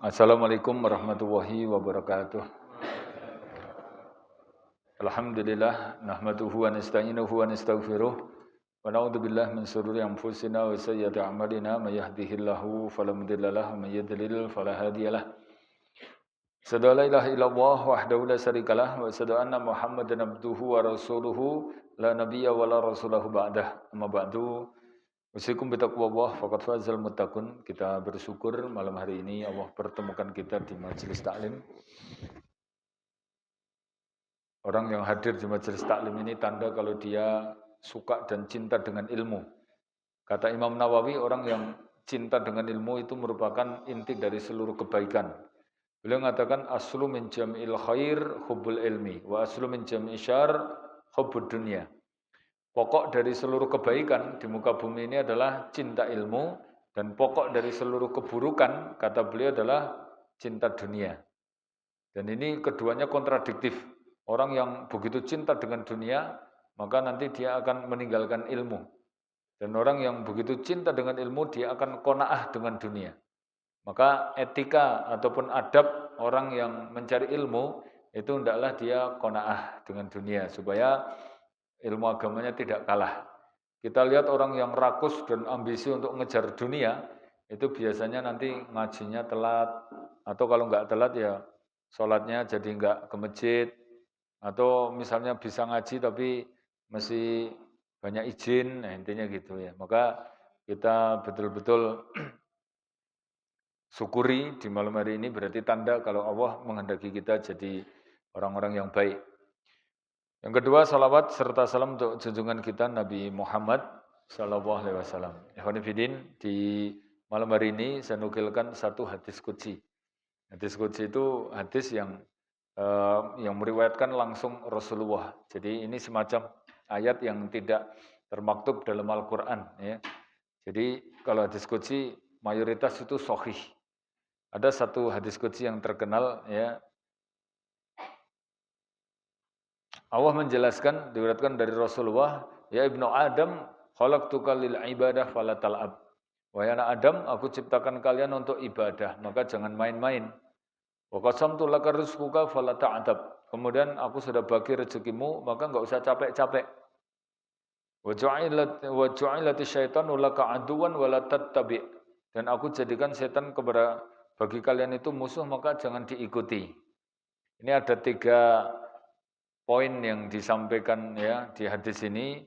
Assalamualaikum warahmatullahi wabarakatuh. Alhamdulillah nahmaduhu wa nasta'inuhu wa nastaghfiruh wa na'udzu billahi min shururi anfusina wa sayyiati a'malina may yahdihillahu fala mudilla lahu wa may yudlil fala hadiyalah. Asyhadu an la ilaha illallah wahdahu la syarikalah wa asyhadu anna Muhammadan abduhu wa rasuluhu la nabiyya wa la rasulahu ba'dah. Amma ba'du. Usikum bitaqwallah faqad fazal muttaqun. Kita bersyukur malam hari ini Allah pertemukan kita di majelis taklim. Orang yang hadir di majelis taklim ini tanda kalau dia suka dan cinta dengan ilmu. Kata Imam Nawawi, orang yang cinta dengan ilmu itu merupakan inti dari seluruh kebaikan. Beliau mengatakan aslu min jam'il khair hubbul ilmi wa aslu min jam'i syarr hubbud dunya. Pokok dari seluruh kebaikan di muka bumi ini adalah cinta ilmu, dan pokok dari seluruh keburukan kata beliau adalah cinta dunia. Dan ini keduanya kontradiktif. Orang yang begitu cinta dengan dunia, maka nanti dia akan meninggalkan ilmu. Dan orang yang begitu cinta dengan ilmu, dia akan qanaah dengan dunia. Maka etika ataupun adab orang yang mencari ilmu, itu hendaklah dia qanaah dengan dunia, supaya ilmu agamanya tidak kalah. Kita lihat orang yang rakus dan ambisi untuk ngejar dunia, itu biasanya nanti ngajinya telat, atau kalau nggak telat ya sholatnya jadi nggak ke masjid, atau misalnya bisa ngaji tapi masih banyak izin, nah intinya gitu ya. Maka kita betul-betul syukuri di malam hari ini, berarti tanda kalau Allah menghendaki kita jadi orang-orang yang baik. Yang kedua, salawat serta salam untuk junjungan kita Nabi Muhammad Sallallahu Alaihi Wasallam. Ikhwan fillah, di malam hari ini saya nukilkan satu hadis qudsi. Hadis qudsi itu hadis yang meriwayatkan langsung Rasulullah. Jadi ini semacam ayat yang tidak termaktub dalam Al-Quran. Ya. Jadi kalau hadis qudsi mayoritas itu sahih. Ada satu hadis qudsi yang terkenal, ya. Allah menjelaskan, diriwayatkan dari Rasulullah, ya ibnu Adam, khalaqtuka lil ibadah fala tal'ab. Wahai anak Adam, aku ciptakan kalian untuk ibadah, maka jangan main-main. Wa qasamtu laka rizquka fala ta'tab. Kemudian aku sudah bagi rezekimu, maka enggak usah capek-capek. Wa ju'ilati syaitanu laka aduwan wa la tattabi'. Dan aku jadikan setan bagi kalian itu musuh, maka jangan diikuti. Ini ada 3 poin yang disampaikan ya di hadis ini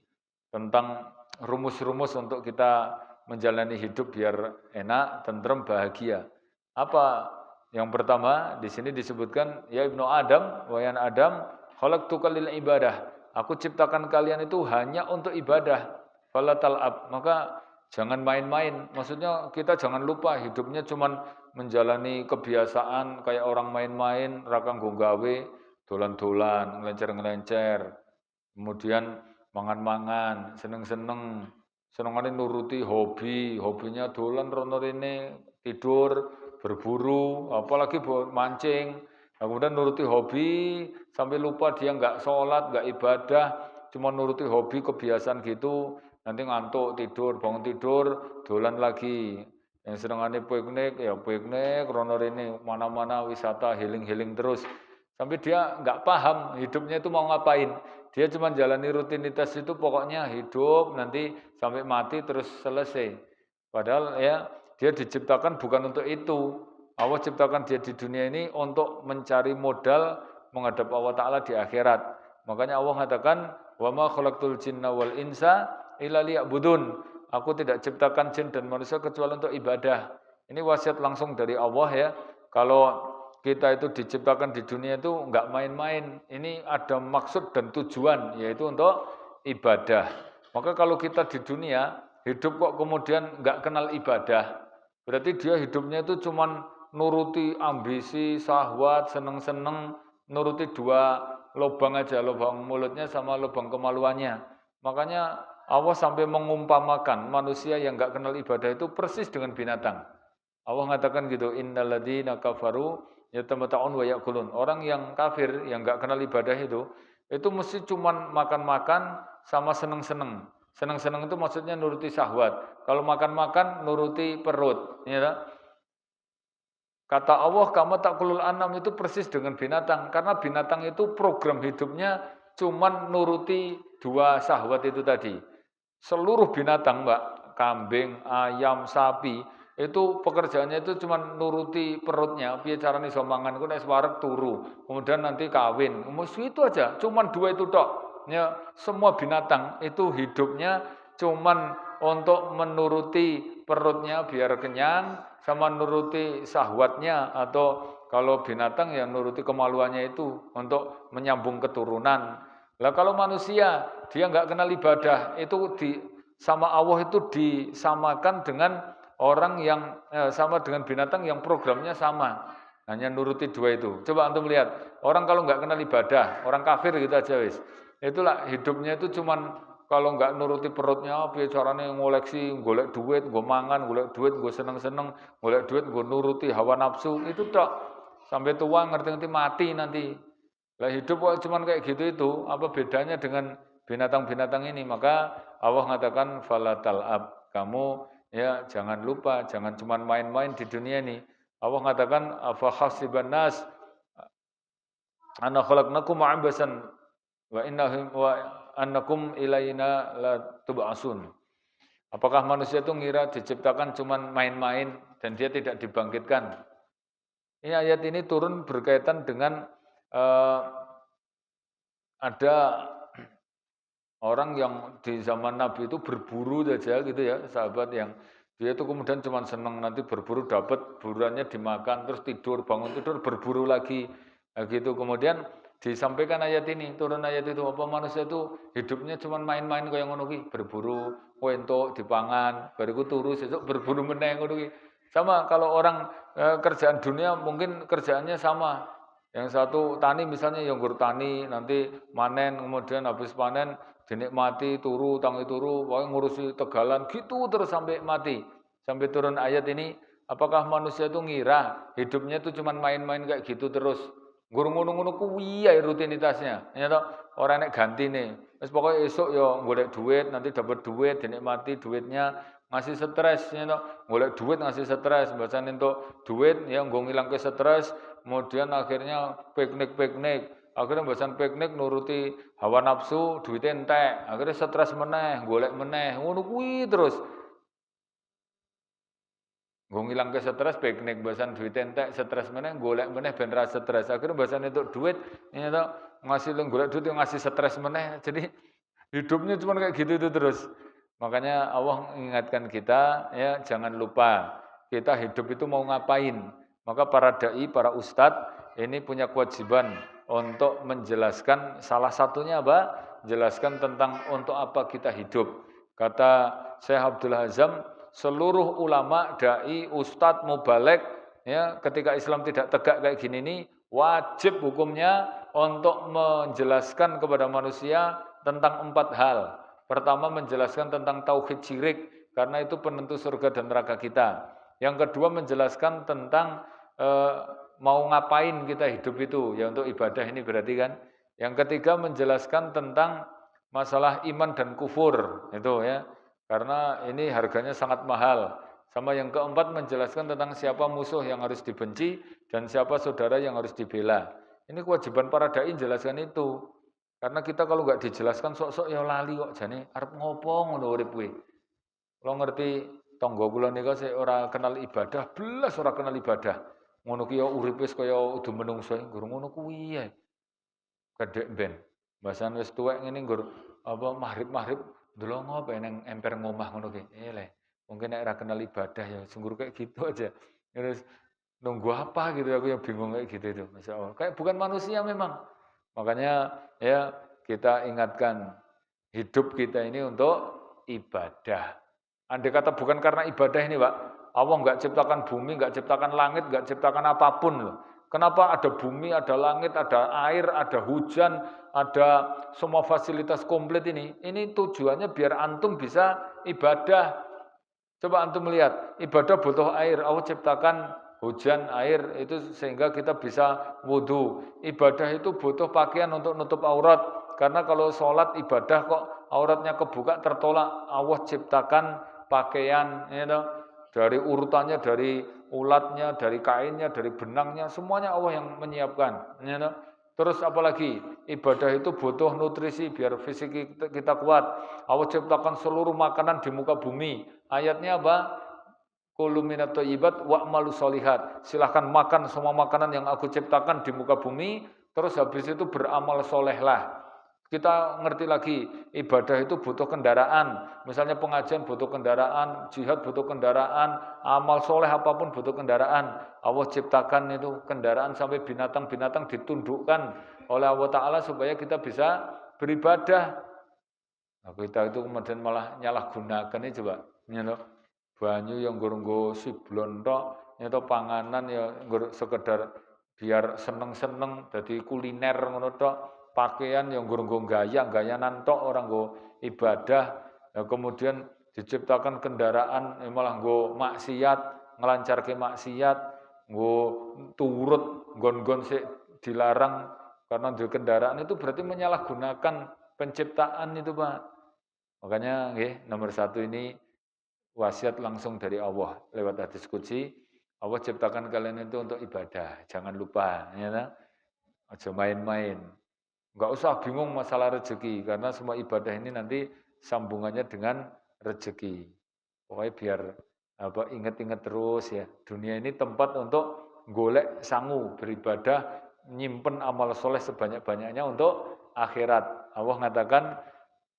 tentang rumus-rumus untuk kita menjalani hidup biar enak, tentrem, bahagia. Apa? Yang pertama, di sini disebutkan, ya ibnu Adam, wahai anak Adam, khalaqtuka lil ibadah. Aku ciptakan kalian itu hanya untuk ibadah. Fala tal'ab, maka jangan main-main. Maksudnya kita jangan lupa hidupnya cuman menjalani kebiasaan kayak orang main-main, rakang gawe, dolan-dolan, ngelencer-ngelencer. Kemudian mangan-mangan, seneng-seneng. Senengane nuruti hobi, hobinya dolan rono rene, tidur, berburu, apalagi mancing. Kemudian nuruti hobi sampai lupa dia nggak sholat, nggak ibadah, cuma nuruti hobi kebiasaan gitu. Nanti ngantuk tidur, bangun tidur, dolan lagi. Yang senengane piknik, ya piknik, rono rene, mana-mana wisata, healing-healing terus. Sampai dia nggak paham hidupnya itu mau ngapain. Dia cuma jalani rutinitas itu, pokoknya hidup nanti sampai mati terus selesai. Padahal ya dia diciptakan bukan untuk itu. Allah ciptakan dia di dunia ini untuk mencari modal menghadap Allah Ta'ala di akhirat. Makanya Allah mengatakan, wa ma khalaqtul jinna wal insa illa liya'budun. Aku tidak ciptakan jin dan manusia kecuali untuk ibadah. Ini wasiat langsung dari Allah ya. Kalau kita itu diciptakan di dunia itu enggak main-main. Ini ada maksud dan tujuan, yaitu untuk ibadah. Maka kalau kita di dunia hidup kok kemudian enggak kenal ibadah, berarti dia hidupnya itu cuman nuruti ambisi, syahwat, seneng-seneng, nuruti 2 lubang aja, lubang mulutnya sama lubang kemaluannya. Makanya Allah sampai mengumpamakan manusia yang enggak kenal ibadah itu persis dengan binatang. Allah mengatakan gitu, innalladzina kafaru yatamatta'un wa ya'kulun. Orang yang kafir, yang enggak kenal ibadah itu mesti cuman makan-makan sama seneng-seneng. Seneng-seneng itu maksudnya nuruti syahwat. Kalau makan-makan nuruti perut, ya. Kata Allah, kamu takulul anam itu persis dengan binatang. Karena binatang itu program hidupnya cuman nuruti dua syahwat itu tadi. Seluruh binatang, Mbak, kambing, ayam, sapi, itu pekerjaannya itu cuman nuruti perutnya. Piye carane iso mangan ku nek wareg turu, kemudian nanti kawin. Itu aja, cuman dua itu tok. Ya, semua binatang itu hidupnya cuman untuk menuruti perutnya biar kenyang, sama nuruti syahwatnya, atau kalau binatang ya nuruti kemaluannya itu untuk menyambung keturunan. Lah kalau manusia dia nggak kenal ibadah, itu sama Allah itu disamakan dengan orang yang sama dengan binatang yang programnya sama, hanya nuruti dua itu. Coba antum lihat, orang kalau nggak kenal ibadah, orang kafir gitu aja wis, itulah hidupnya itu cuman kalau nggak nuruti perutnya, piye carane ngoleksi, golek duit, nggo mangan, golek duit, nggo seneng-seneng, golek duit, nggo nuruti hawa nafsu, itu tok. Sampai tua ngerti-ngerti mati nanti. Lah hidup kok cuman kayak gitu itu, apa bedanya dengan binatang-binatang ini? Maka Allah mengatakan fala tal'ab. Kamu ya jangan lupa, jangan cuman main-main di dunia ini. Allah mengatakan afa hasiban nas ana khalaqnakum abasan wa innahum wa annakum ilaina la tub'asun. Apakah manusia itu ngira diciptakan cuman main-main dan dia tidak dibangkitkan? Ini ayat ini turun berkaitan dengan ada orang yang di zaman Nabi itu berburu saja gitu ya, sahabat yang dia itu kemudian cuma senang nanti berburu dapat buruannya dimakan terus tidur bangun tidur berburu lagi gitu. Kemudian disampaikan ayat ini, turun ayat itu, apa manusia itu hidupnya cuma main-main kayak ngono ki, berburu kowe entuk dipangan, bariku turu sesuk berburu meneh ngono ki. Sama kalau orang kerjaan dunia mungkin kerjaannya sama. Yang satu tani misalnya yang tani nanti panen, kemudian habis panen dinikmati turu tangi turu, pokoknya ngurusi tegalan gitu terus sampai mati. Sampai turun ayat ini, apakah manusia itu ngira hidupnya itu cuma main-main kayak gitu terus? Guru ngono-ngono kuwi ae rutinitasnya. Ya toh, ora nek gantine. Wis pokoke esuk ya golek duit, nanti dapat duit, dinikmati duitnya, ngasih stres ya toh. Golek duit ngasih stres, bacan entuk duit ya nggo ngilangke stres, kemudian akhirnya piknik-piknik. Akhirnya bahasan piknik nuruti hawa nafsu, duitnya entek. Akhirnya stres meneh, golek meneh, ngono kuwi terus. Nggo ngilangke stres piknik, bahasan duitnya entek, stres meneh, golek meneh ben ra stres. Akhirnya bahasan entuk duit, ya toh, ngasih golek duit ngasih stres meneh. Jadi hidupnya cuma kayak gitu itu terus. Makanya Allah mengingatkan kita, ya jangan lupa kita hidup itu mau ngapain. Maka para dai, para ustadz ini punya kewajiban untuk menjelaskan salah satunya apa? Jelaskan tentang untuk apa kita hidup. Kata Syekh Abdul Hazam, seluruh ulama, dai, ustadz, mubalek, ya ketika Islam tidak tegak kayak gini nih, wajib hukumnya untuk menjelaskan kepada manusia tentang 4 hal. Pertama menjelaskan tentang tauhid syirik, karena itu penentu surga dan neraka kita. Yang kedua menjelaskan tentang mau ngapain kita hidup itu, ya untuk ibadah ini berarti kan. Yang ketiga menjelaskan tentang masalah iman dan kufur, itu ya. Karena ini harganya sangat mahal. Sama yang keempat menjelaskan tentang siapa musuh yang harus dibenci dan siapa saudara yang harus dibela. Ini kewajiban para dai jelaskan itu. Karena kita kalau nggak dijelaskan sok-sok ya lali kok jane arep ngopo ngono urip kuwi. Kalau ngerti tangga kula nika sik ora kenal ibadah, belas ora kenal ibadah. Ngono ki ya uripe kaya udu menungso, nggur ngono kuwi ae. Kedek ben. Bahasan wis tuwek ngene nggur apa maghrib-maghrib ndolongo apa nang emper ngomah ngono ki. Mungkin nek ora kenal ibadah ya sunggur kayak gitu aja. Terus nunggu apa gitu aku yang bingung kayak gitu itu. Masya Allah. Kayak bukan manusia memang. Makanya ya kita ingatkan hidup kita ini untuk ibadah. Andai kata bukan karena ibadah ini, Pak, Allah nggak ciptakan bumi, nggak ciptakan langit, nggak ciptakan apapun loh. Kenapa ada bumi, ada langit, ada air, ada hujan, ada semua fasilitas komplit ini? Ini tujuannya biar antum bisa ibadah. Coba antum lihat, ibadah butuh air. Allah ciptakan hujan, air itu sehingga kita bisa wudhu. Ibadah itu butuh pakaian untuk nutup aurat. Karena kalau sholat ibadah kok auratnya kebuka tertolak. Allah ciptakan pakaian, dari urutannya dari ulatnya, dari kainnya, dari benangnya, semuanya Allah yang menyiapkan. Ya, no? Terus apalagi ibadah itu butuh nutrisi biar fisik kita kuat. Allah ciptakan seluruh makanan di muka bumi. Ayatnya apa? Kulu minat thayyibat wa'malu sholihat. Silahkan makan semua makanan yang aku ciptakan di muka bumi, terus habis itu beramal solehlah. Kita ngerti lagi, ibadah itu butuh kendaraan. Misalnya pengajian butuh kendaraan, jihad butuh kendaraan, amal soleh apapun butuh kendaraan. Allah ciptakan itu kendaraan sampai binatang-binatang ditundukkan oleh Allah Ta'ala supaya kita bisa beribadah. Nah, kita itu kemudian malah nyalahgunakan ini coba. Banyu yang nggo siblon tok, nyata panganan ya sekedar biar seneng-seneng jadi kuliner ngono tok. Pakaian yang nggo gaya-gayanan tok orang nggo ibadah. Ya, kemudian diciptakan kendaraan malah nggo maksiat, ngelancarke maksiat, nggo turut nggon-nggon sik dilarang karena di kendaraan itu berarti menyalahgunakan penciptaan itu, Pak. Makanya nggih nomor 1 ini wasiat langsung dari Allah lewat hadis qudsi. Allah ciptakan kalian itu untuk ibadah, jangan lupa, ya kan? Aja main-main. Enggak usah bingung masalah rezeki karena semua ibadah ini nanti sambungannya dengan rezeki. Pokoknya biar ingat-ingat terus ya. Dunia ini tempat untuk golek sangu beribadah, nyimpen amal soleh sebanyak-banyaknya untuk akhirat. Allah mengatakan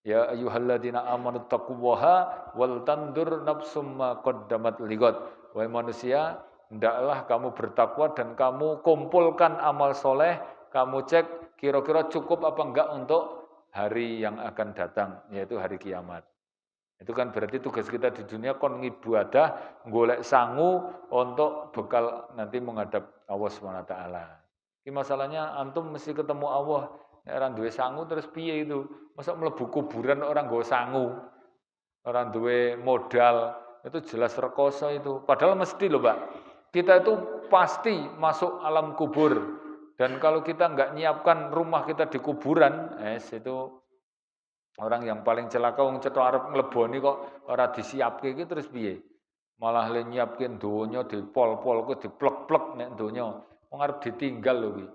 ya ayyuhalladzina amanu taqullaha wal tandur nafsum ma qaddamat ligot. Wahai manusia, hendaklah kamu bertakwa dan kamu kumpulkan amal soleh, kamu cek kira-kira cukup apa enggak untuk hari yang akan datang, yaitu hari kiamat. Itu kan berarti tugas kita di dunia kon ngibadah, golek sangu untuk bekal nanti menghadap Allah SWT. Ini masalahnya antum mesti ketemu Allah. Orang duwe sangu terus piye itu? Masa mlebu kuburan orang nggo sangu. Orang duwe modal itu jelas rekoso itu. Padahal mesti loh, Pak. Kita itu pasti masuk alam kubur. Dan kalau kita nggak nyiapkan rumah kita di kuburan, itu orang yang paling celaka wong cetha arep ngleboni kok ora disiapke iki terus piye? Malah le nyiapke donya dipol-pol kok diplek-plek nek donya. Wong arep ditinggal lho kuwi.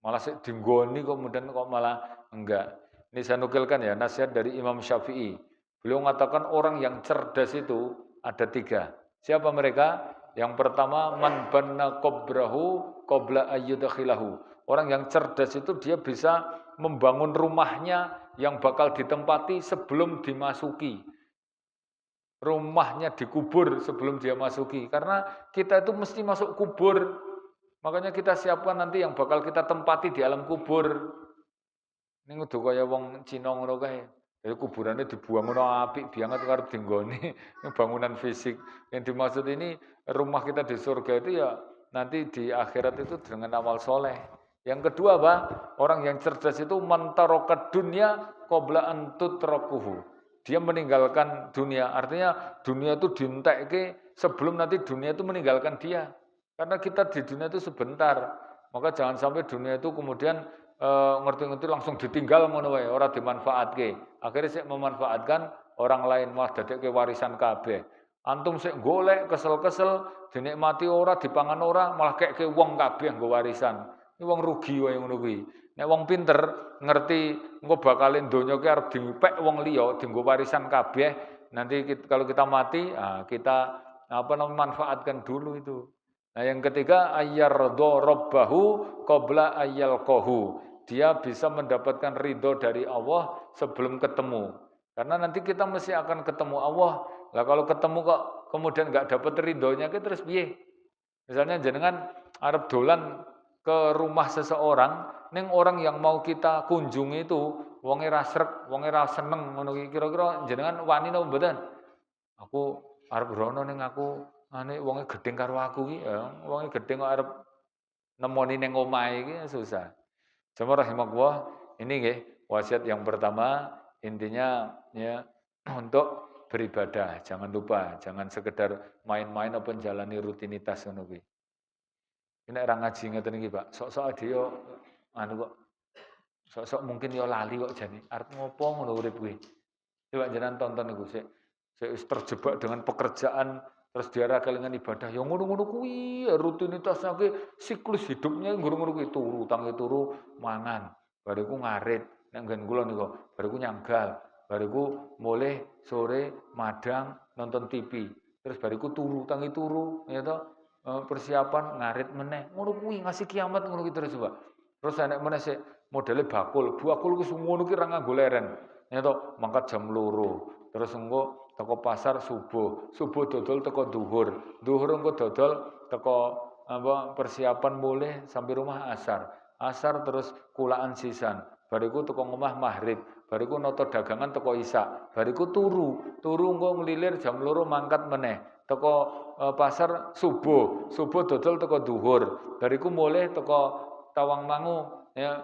Malah sik dinggoni kemudian kok malah enggak. Ini saya nukilkan ya nasihat dari Imam Syafi'i. Beliau mengatakan orang yang cerdas itu ada 3. Siapa mereka? Yang pertama man banna qabrahu qabla ayyudkhilahu. Orang yang cerdas itu dia bisa membangun rumahnya yang bakal ditempati sebelum dimasuki. Rumahnya dikubur sebelum dia masuki. Karena kita itu mesti masuk kubur. Makanya kita siapkan nanti yang bakal kita tempati di alam kubur. Ini udah kaya wong Cina ngono kae. Jadi kuburannya dibuang ngono apik banget karep dinggoni. Ini bangunan fisik. Yang dimaksud ini rumah kita di surga itu ya nanti di akhirat itu dengan amal soleh. Yang kedua apa? Orang yang cerdas itu mantarokat dunia qabla an tutrakuhu. Dia meninggalkan dunia. Artinya dunia itu dientekke sebelum nanti dunia itu meninggalkan dia. Karena kita di dunia itu sebentar, maka jangan sampai dunia itu kemudian ngerti-ngerti langsung ditinggal ngono wae, ora dimanfaatke. Akhirnya sik memanfaatkan orang lain malah dadekke warisan kabeh. Antum sik golek kesel-kesel, dinikmati ora, dipangan ora, malah kekke wong kabeh nggo warisan. Ini wong rugi wae ngono kuwi. Nek wong pinter ngerti engko bakalin donya ki arep dipek wong liya, dienggo warisan kabeh. Nanti kalau kita mati, kita manfaatkan dulu itu. Nah yang ketiga ayyardo robbahu qabla ayyalqahu. Dia bisa mendapatkan ridho dari Allah sebelum ketemu. Karena nanti kita mesti akan ketemu Allah. Lah kalau ketemu kok kemudian nggak dapat ridhonya kita terus piye? Misalnya jenengan arep dolan ke rumah seseorang, ning orang yang mau kita kunjungi itu wonge ra srek, wonge ra seneng ngono kira-kira jenengan wani napa mboten? Aku arep rono ning aku ane wonge gedeng karo aku ki, ya, wonge gedeng kok arep nemoni ning omahe iki susah. Cuma rahimakumullah, ini nggih wasiat yang pertama intinya ya untuk beribadah, jangan lupa, jangan sekedar main-main apa jalani rutinitas ngono kuwi. Ini ora ngaji ngeten iki, Pak. Sok-sok ade yo anu kok sok-sok mungkin yo lali kok jane. Arep ngopo ngono urip kuwi. Coba jenengan tonton niku sik. Saya terjebak dengan pekerjaan terus dia ra kelingan ibadah ya ngono-ngono kuwi rutinitasnya ke siklus hidupnya ngono-ngono kuwi turu tangi turu mangan bariku ngarit nek nggen kula niku bariku nyanggal bariku mulih sore madang nonton TV terus bariku turu tangi turu ya toh persiapan ngarit meneh ngono kuwi ngasih kiamat ngono ki terus Pak terus enek meneh sik modele bakul ku ngono ki ra nganggo leren ya toh mangkat jam 2 terus engko teko pasar subuh dodol teko duhur engko dodol teko persiapan mulih sampai rumah asar terus kulaan sisan bariku teko ngomah maghrib bariku noto dagangan teko isya bariku turu engko nglilir jam 2 mangkat meneh teko pasar subuh dodol teko duhur bariku mulih teko Tawangmangu ya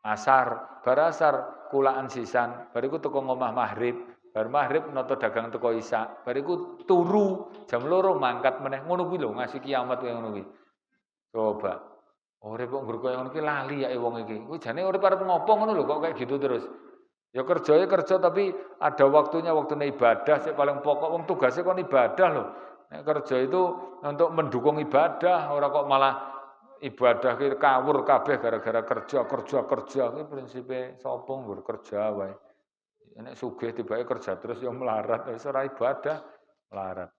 asar barasar kulaan sisan bariku teko ngomah maghrib bar maghrib nata dagang teko isya bariku turu jam 2 mangkat meneh ngono kuwi lho ngasih kiamat kaya ngono kuwi coba urip kok nggur kaya ngono ki lali ya wong iki kuwi jane urip arep ngopo ngono lho kok kayak gitu terus ya kerja tapi ada waktune ibadah sik paling pokok wong tugase kon ibadah lho nek kerja itu untuk mendukung ibadah ora kok malah ibadah ki kawur kabeh gara-gara kerja ki prinsipe sapa nggur kerja wae nek sugih tibake kerja terus ya melarat wis ora ibadah melarat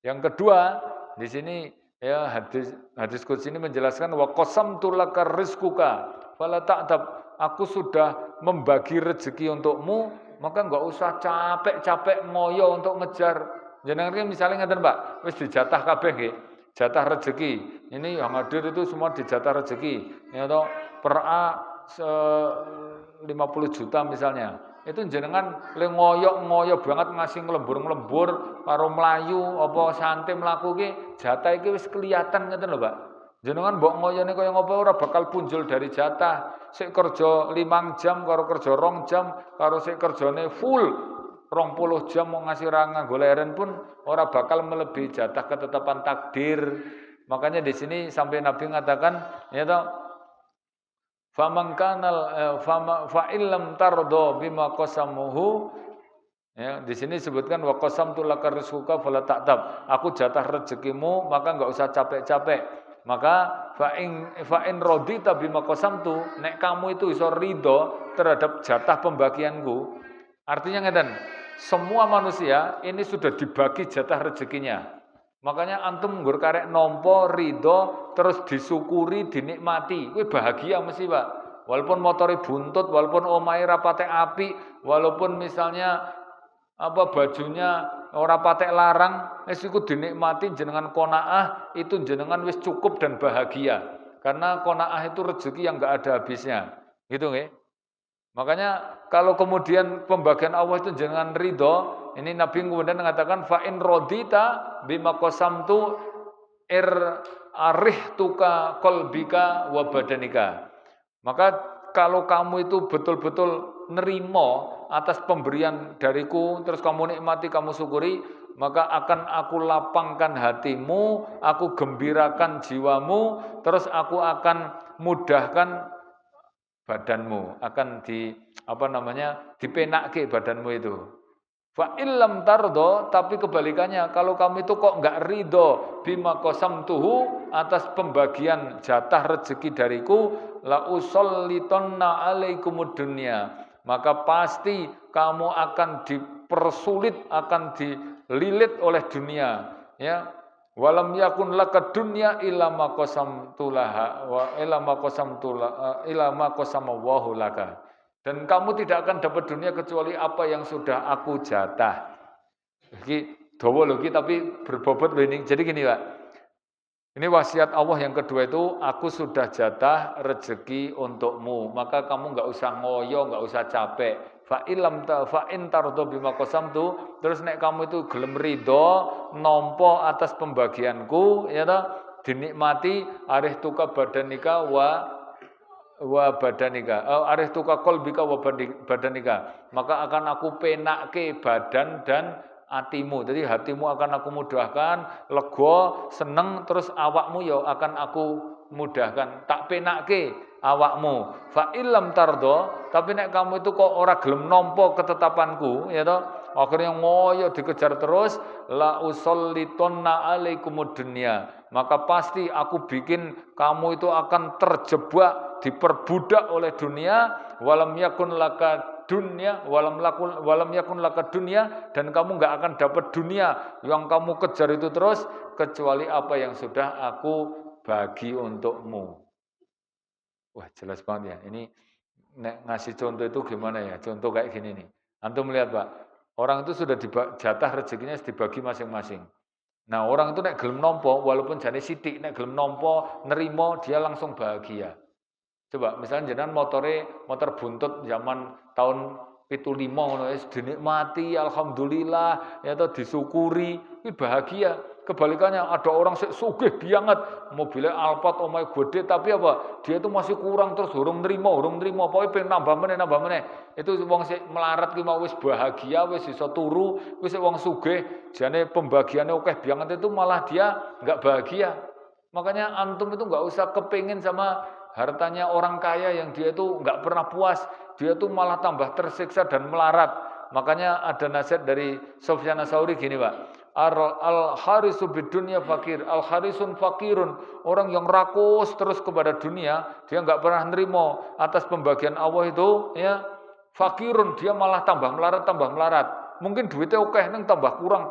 yang kedua di sini ya hadis qudsi ini menjelaskan wa qasamtu laka rizquka fala ta'tab aku sudah membagi rezeki untukmu maka enggak usah capek-capek ngoyo untuk ngejar jenengan kan misalnya ngeten Pak wis dijatah kabeh nggih jatah rezeki. Ini yang hadir itu semua dijatah rezeki. Ya toh per A 50 juta misalnya. Itu jenengan le ngoyok banget ngasih ngelembur karo melayu apa santai mlaku ki jatah iki wis kelihatan ngeten lho, Pak. Jenengan mbok ngoyone kaya ngapa ora bakal punjul dari jatah. Sik kerja 5 jam karo kerja 2 jam karo sik kerjane full 20 jam mau ngasih nganggo leren pun ora bakal melebihi jatah ketetapan takdir. Makanya di sini sampai Nabi mengatakan ya toh faman kanal fa illam tardo bima qasamuhu ya di sini sebutkan wa qasamtu laka rizquka fala ta'tab. Aku jatah rezekimu maka enggak usah capek-capek. Maka fa in radita bima qasamtu nek kamu itu iso ridho terhadap jatah pembagianku. Artinya ngeten, semua manusia ini sudah dibagi jatah rezekinya. Makanya antum nggur karek nompo ridho terus disyukuri, dinikmati. Kuwi bahagia mesti, Pak. Walaupun motori buntut, walaupun omahe ra patek apik, walaupun misalnya bajunya ora patek larang, wis iku dinikmati jenengan qanaah, itu jenengan wis cukup dan bahagia. Karena qanaah itu rezeki yang enggak ada habisnya. Gitu nggih? Makanya kalau kemudian pembagian Allah itu jangan ridho, ini Nabi kemudian mengatakan fa in radita bima qasamtu arihtuka qalbika wa badanika. Maka kalau kamu itu betul-betul nerimo atas pemberian dariku, terus kamu nikmati, kamu syukuri, maka akan aku lapangkan hatimu, aku gembirakan jiwamu, terus aku akan mudahkan badanmu akan dipenakke badanmu itu. Fa illam tardo tapi kebalikannya kalau kamu itu kok enggak ridho bima qasamtuhu atas pembagian jatah rezeki dariku la usallitonna alaikumud dunya maka pasti kamu akan dipersulit akan dililit oleh dunia ya. Walam yakun laka dunya illa ma qasamtulaha wa illa ma qasamallahu laka. Dan kamu tidak akan dapat dunia kecuali apa yang sudah aku jatah. Iki dawa lho iki tapi berbobot lho ini. Jadi gini, Pak. Ini wasiat Allah yang kedua itu aku sudah jatah rezeki untukmu, maka kamu enggak usah ngoyo, enggak usah capek. Fa in tardo bima qasamtu, terus nek kamu itu gelem ridho nampa atas pembagianku ya ta dinikmati arihtuka badanika wa badanika arihtuka qalbika wa badanika maka akan aku penakke badan dan hatimu. Jadi hatimu akan aku mudahkan, lega, seneng terus awakmu ya akan aku mudahkan, tak penakke awakmu. Fa illam tardo, tapi nek kamu itu kok ora gelem nampa ketetapanku, ya toh, akhirnya ngoyo dikejar terus, la usallitonna alaikumud dunya. Maka pasti aku bikin kamu itu akan terjebak, diperbudak oleh dunia, walam yakun laka dunia, walam yakun laka dunia, dan kamu nggak akan dapat dunia yang kamu kejar itu terus kecuali apa yang sudah aku bagi untukmu. Wah, jelas banget ya. Ini ngasih contoh itu gimana ya? Contoh kayak gini nih. Antum melihat Pak, orang itu sudah jatah rezekinya dibagi masing-masing. Nah, orang itu nek gelem nompo, walaupun jane sithik, nek gelem nompo, nerimo, dia langsung bahagia. Coba misalnya jenengan motor buntut zaman tahun 75 ngono wis dinikmati, alhamdulillah, ya toh disyukuri, ini bahagia. Kebalikannya ada orang sugih banget, mobilnya Alphard omahe gede tapi apa? Dia itu masih kurang terus urung nrimo, pokoknya pengen nambah meneh. Itu wong sik melarat ki mau wis bahagia, wis iso turu, wis wong sugih, jane pembagiannya akeh banget itu malah dia enggak bahagia. Makanya antum itu enggak usah kepingin sama hartanya orang kaya yang dia itu enggak pernah puas, dia tuh malah tambah tersiksa dan melarat. Makanya ada nasihat dari Sufyan Ats-Tsauri gini, Pak. Al-harisu bidunya fakir, al-harisun fakirun. Orang yang rakus terus kepada dunia, dia enggak pernah nerimo atas pembagian Allah itu, ya. Fakirun, dia malah tambah melarat. Mungkin duitnya oke, neng tambah kurang.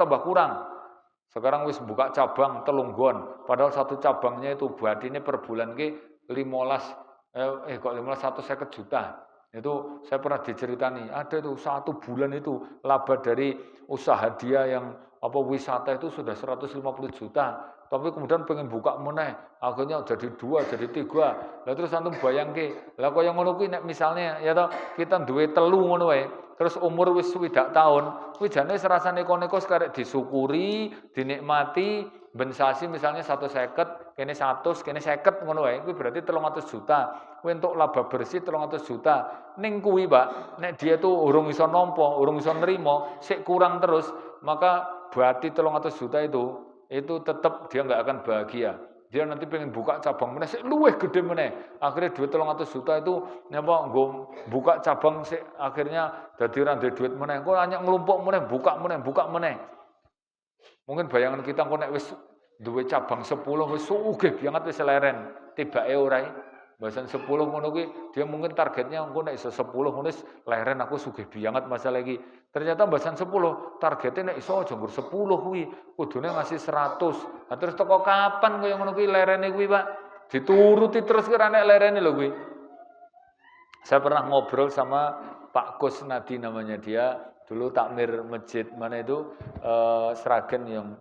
Sekarang wis buka cabang Telunggon, padahal satu cabangnya itu ini per bulan ke 150 juta. Itu saya pernah diceritani, ada itu satu bulan itu laba dari usaha dia yang wisata itu sudah 150 juta. Tapi kemudian pengen buka meneh, akhirnya jadi 2, jadi 3. Lah terus antum bayangke, lah kaya ngono kuwi nek misalnya ya toh kita duwe telu ngono wae, terus umur wis 60 tahun, kuwi jane serasane neko karek disyukuri, dinikmati, ben sasi misalnya 150, kene 100, kene 50 ngono wae, kuwi berarti 300 juta. Kuwi entuk laba bersih 300 juta. Ning kuwi, Pak, nek dia tuh urung iso nampa, urung iso nrimo, sik kurang terus, maka berarti 300 juta itu tetap dia nggak akan bahagia. Dia nanti pengen buka cabang meneh sik luwih gede meneh. Akhirnya duit 300 juta itu nyapa nggo buka cabang sik akhirnya dadi ora duwe duit meneh. Kok hanya ngelumpuk meneh, buka meneh. Mungkin bayangan kita kok nek wis duwe cabang 10 wis sugih banget wis leren, tibake ora. Bahasan 10 ngono kuwi dia mungkin targetnya engko nek iso 10 ngono wis leren aku sugih banget masalah iki. Ternyata bahasan 10 targetnya nek iso aja nggur 10 kuwi kudune ngasih 100. Nah terus teko kapan kaya ngono kuwi lerene kuwi, Pak? Dituruti terus kira nek lerene lho kuwi. Saya pernah ngobrol sama Pak Kusnadi namanya dia, dulu takmir masjid mana itu Sragen yang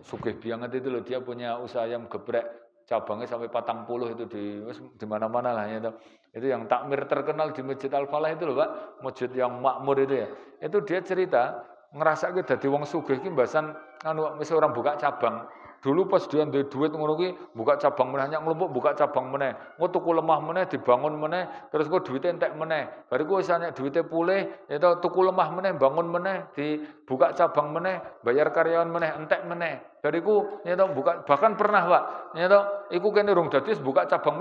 sugih banget itu loh, dia punya usaha ayam geprek. Cabangnya sampai 40 itu di mana-mana lah ya. Itu yang takmir terkenal di Masjid Al-Falah itu loh, Pak. Masjid yang makmur itu ya. Itu dia cerita ngerasa ke dadi wong sugih iki mbasan wis orang buka cabang. Dulu pas dia duwe duit ngono ki buka cabang meneh nyak nglumpuk buka cabang meneh. Engko tuku lemah meneh dibangun meneh, terus kok duwite entek meneh. Bariku wis anyek duwite pulih, ya tuku lemah meneh, bangun meneh, dibuka cabang meneh, bayar karyawan meneh, entek meneh. Bariku ya buka bahkan pernah, Pak. Ya iku kene rung dadi buka cabang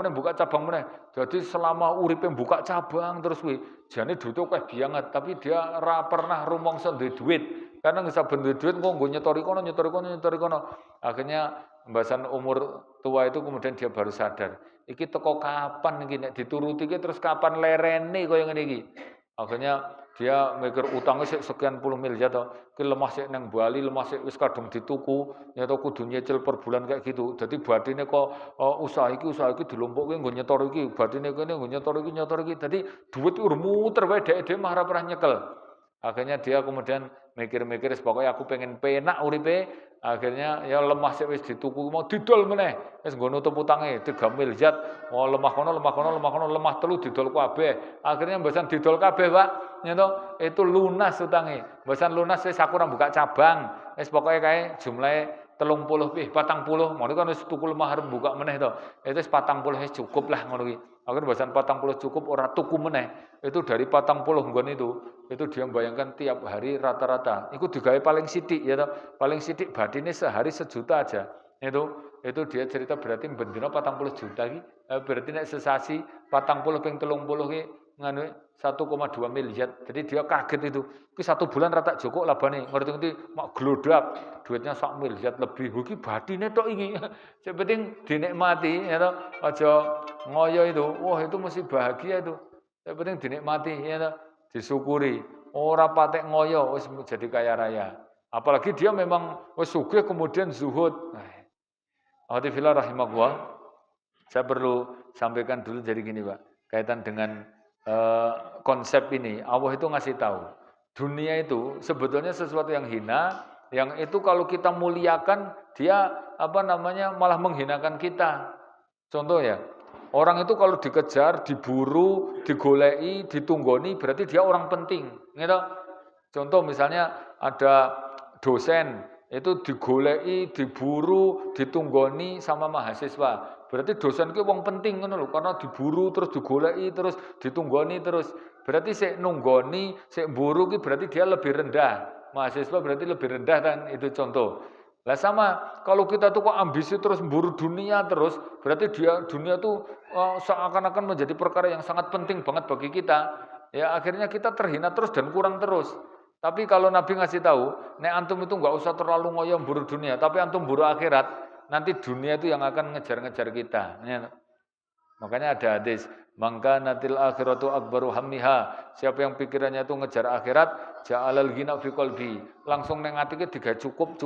meneh. Jadi selama uripe buka cabang terus kuwi jane duwite akeh banget, tapi dia ora pernah rumangsa duwe duit. Karena nggak saben duit kok nggo nyetori kono. Akhirnya mbasan umur tua itu kemudian dia baru sadar. Iki teko kapan iki nek dituruti iki terus kapan lerene kaya ngene iki. Akhirnya dia mikir utangnya sekian puluh miliar toh. Ki lemah sik nang Bali, lemah sik wis kadung dituku, nyata kudu nyicil per bulan kayak gitu. Jadi batine kok usaha iki dilumpukke nggo nyetor iki, batine kene nggo nyetor iki. Dadi duit urung muter wae dhek mah ora pernah nyekel. Akhirnya dia kemudian mikir-mikir pokoknya aku pengen penak uripe. Akhirnya ya lemah sik wis dituku mau didol meneh. Wis nggo nutup utange 3 miliar. Mau lemah kono, lemah telu didol kabeh. Akhirnya mbesan didol kabeh, Pak. Nyeto itu lunas utange. Mbesan lunas wis aku ora buka cabang. Wis pokoke kae jumlahe 30 40. Ngono kan wis tuku lemah arep buka meneh to. Itu wis 40 wis cukup lah ngono kuwi. Akhirnya mbesan 40 cukup ora tuku meneh. Itu dari 40 nggon itu dia membayangkan tiap hari rata-rata. Itu digawe paling sithik ya toh. Paling sithik badine sehari 1 juta aja. Itu dia cerita berarti bendina 40 juta iki. Berarti nek sesasi 40 ping 30 ki nganu 1,2 miliar. Jadi dia kaget itu. Ki 1 bulan rata cukup labane. Ngerti-ngerti mak glodak duitnya 1 miliar lebih. Iki badine tok iki. Sing penting dinikmati ya toh. Aja ngoyo itu. Wah, itu mesti bahagia itu. Yang penting dinikmati ya toh. Disyukuri. Ora patek ngoyo wis jadi kaya raya. Apalagi dia memang wis sugih kemudian zuhud. Alhamdulillah rahimahullah. Saya perlu sampaikan dulu jadi gini Pak. Kaitan dengan konsep ini, Allah itu ngasih tahu. Dunia itu sebetulnya sesuatu yang hina, yang itu kalau kita muliakan, dia malah menghinakan kita. Contoh ya, orang itu kalau dikejar, diburu, digolei, ditunggoni, berarti dia orang penting. Gitu. Contoh misalnya ada dosen, itu digolei, diburu, ditunggoni sama mahasiswa. Berarti dosen ki wong penting ngono lho, karena diburu terus digoleki terus ditunggoni terus. Berarti sik nunggoni, sik buru ki berarti dia lebih rendah. Mahasiswa berarti lebih rendah kan itu contoh. Lah sama kalau kita tuh kok ambisi terus buru dunia terus, berarti dunia tuh seakan-akan menjadi perkara yang sangat penting banget bagi kita. Ya akhirnya kita terhina terus dan kurang terus. Tapi kalau Nabi ngasih tahu, nek antum itu enggak usah terlalu ngoyo buru dunia, tapi antum buru akhirat. Nanti dunia itu yang akan ngejar-ngejar kita. Ya. Makanya ada hadis, mangka natil akhiratu akbaru hammiha. Siapa yang pikirannya itu ngejar akhirat, ja'alal ghina fi qalbi. Langsung neng atike diga cukup,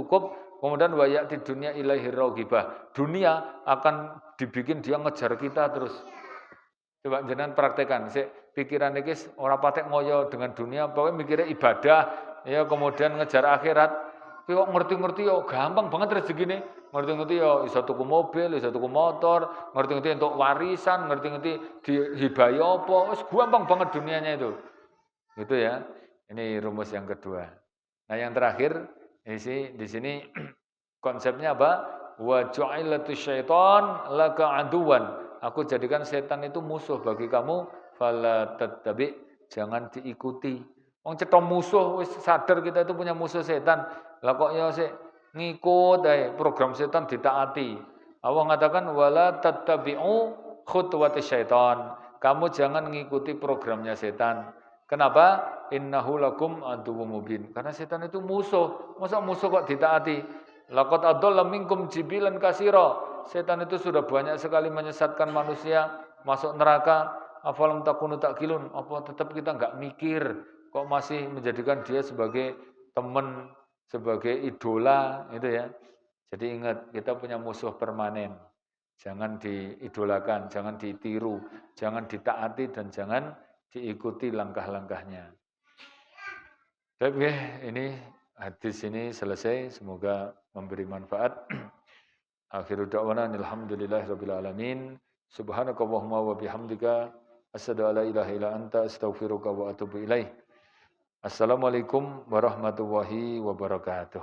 kemudian wayati dunia ilaihi raghibah. Dunia akan dibikin dia ngejar kita terus. Coba jenengan praktekan, pikiran iki ora patek ngoyo dengan dunia, pokoknya mikirnya ibadah, ya kemudian ngejar akhirat. Kok ngerti-ngerti yo gampang banget rezekine. Ngerti-ngerti yo iso tuku mobil, iso tuku motor, ngerti-ngerti untuk warisan, ngerti-ngerti dihibahi apa, wis gampang banget dunianya itu. Gitu ya. Ini rumus yang kedua. Nah, yang terakhir di sini konsepnya apa? Wa ju'ilatu syaiton laka aduwan. Aku jadikan setan itu musuh bagi kamu, fala tattabi, jangan diikuti. Wong cetha musuh wis sadar kita itu punya musuh setan. Lah kok ya sik ngikut program setan ditaati. Allah mengatakan wala tattabi'u khutuwati syaitan. Kamu jangan ngikuti programnya setan. Kenapa? Innahu lakum aduwwum mubin. Karena setan itu musuh. Masa musuh kok ditaati? Laqad adalla minkum jibilan katsira. Setan itu sudah banyak sekali menyesatkan manusia masuk neraka. Afalam takunu takilun? Apa tetap kita enggak mikir? Kok masih menjadikan dia sebagai teman, sebagai idola gitu ya. Jadi ingat, kita punya musuh permanen. Jangan diidolakan, jangan ditiru, jangan ditaati dan jangan diikuti langkah-langkahnya. Baik, ini hadis ini selesai, semoga memberi manfaat. Akhiru da'wana alhamdulillahirabbil alamin. Subhanakallahumma wa bihamdika asyhadu an la ilaha illa anta astaghfiruka wa atubu ilaik. Assalamualaikum warahmatullahi wabarakatuh.